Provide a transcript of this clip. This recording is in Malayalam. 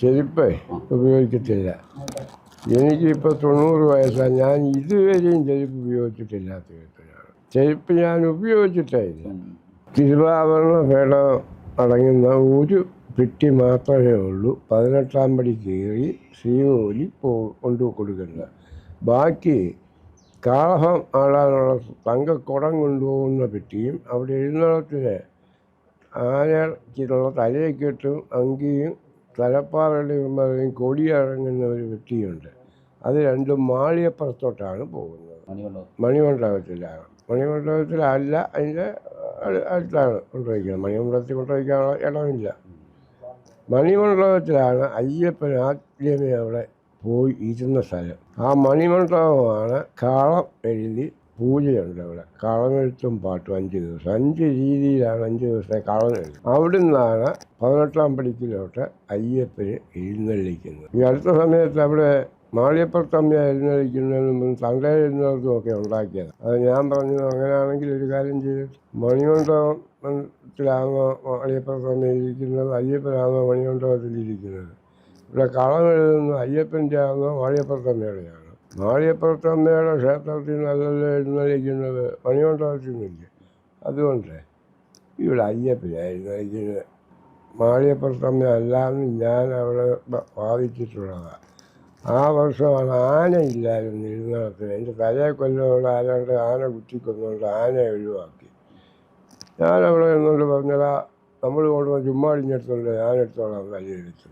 ചെരുപ്പ് ഉപയോഗിക്കത്തില്ല. എനിക്കിപ്പോൾ 90 വയസ്സാണ്. ഞാൻ ഇതുവരെയും ചെരുപ്പ് ഉപയോഗിച്ചിട്ടില്ലാത്ത വ്യക്തിയാണ്. ചെരുപ്പ് ഞാൻ ഉപയോഗിച്ചിട്ടേ ഇല്ല. തിരുവാഭരണ ഭേദം അടങ്ങുന്ന ഒരു പെട്ടി മാത്രമേ ഉള്ളൂ 18ാം പടി കയറി ശ്രീകോലി കൊണ്ടു കൊടുക്കുന്നത്. ബാക്കി കാളഹം ആടാനുള്ള തങ്കക്കുടം കൊണ്ടുപോകുന്ന പെട്ടിയും അവിടെ എഴുന്നള്ളത്തിന് ആനയ്ക്കുള്ള തലയെക്കെട്ടും അങ്കിയും തലപ്പാറയുടെയും കൊടിയിറങ്ങുന്ന ഒരു പെട്ടിയുണ്ട്. അത് രണ്ടും മാളികപ്പുറത്തോട്ടാണ് പോകുന്നത്. മണിമണ്ഡപത്തിലാണ്. മണിമണ്ഡപത്തിലല്ല, അതിൻ്റെ അടുത്താണ് കൊണ്ടുവയ്ക്കുന്നത്. മണിമണ്ഡപത്തിൽ കൊണ്ടുവയ്ക്കാനുള്ള ഇടമില്ല. മണിമണ്ഡപത്തിലാണ് അയ്യപ്പൻ ആദ്യമേ അവിടെ പോയി ഇരുന്ന സ്ഥലം. ആ മണിമണ്ഡപമാണ് കാളം എഴുതി പൂജയുണ്ട് അവിടെ. കളമെഴുത്തും പാട്ടും 5 ദിവസം 5 രീതിയിലാണ് 5 ദിവസത്തെ കളമെഴുത്ത്. അവിടെ നിന്നാണ് 18ാം പടിക്കിലോട്ട് അയ്യപ്പന് എഴുന്നള്ളിക്കുന്നത്. ഈ അടുത്ത സമയത്ത് അവിടെ മാളികപ്പുറത്തമ്മ എഴുന്നള്ളിക്കുന്നതിനും തണ്ടയിൽ എഴുന്നള്ളത്തും ഒക്കെ ഉണ്ടാക്കിയത്. അത് ഞാൻ പറഞ്ഞു, അങ്ങനെയാണെങ്കിൽ ഒരു കാര്യം ചെയ്തിട്ട് മണിമണ്ഡപത്തിലാണോ മാളികപ്പുറത്തമ്മ ഇരിക്കുന്നത്, അയ്യപ്പനാണോ മണിമണ്ഡപത്തിലിരിക്കുന്നത്? ഇവിടെ കളമെഴുതുന്നത് അയ്യപ്പൻ്റെ ആണോ മാളികപ്പുറത്തമ്മയുടെയാണോ? മാളികപ്പുറത്തമ്മയുടെ ക്ഷേത്രത്തിൽ നിന്നല്ലല്ലോ എഴുന്നള്ളിക്കുന്നത്, മണിമണ്ഡപത്തിൽ നിന്നില്ല. അതുകൊണ്ട് ഇവിടെ അയ്യപ്പനാണ് എഴുന്നള്ളിക്കുന്നത്. മാളികപ്പുറത്തമ്മ അല്ലാന്ന് ഞാൻ അവിടെ വാദിച്ചിട്ടുള്ളതാണ്. ആ വർഷമാണ് ആനയില്ലായിരുന്നു എഴുന്നള്ളത്തിന്. എൻ്റെ തലയെ കൊല്ലോടെ ആരാണ്ട് ആന കുത്തിക്കൊന്നുകൊണ്ട് ആനയെ ഒഴിവാക്കി. ഞാനവിടെ നിന്നുകൊണ്ട് പറഞ്ഞതാ, നമ്മൾ കൊണ്ടുവന്ന് ചുമ്മാ ഇഞ്ഞെടുത്തോണ്ട് ഞാൻ എടുത്തോളാം തലയെടുത്തു.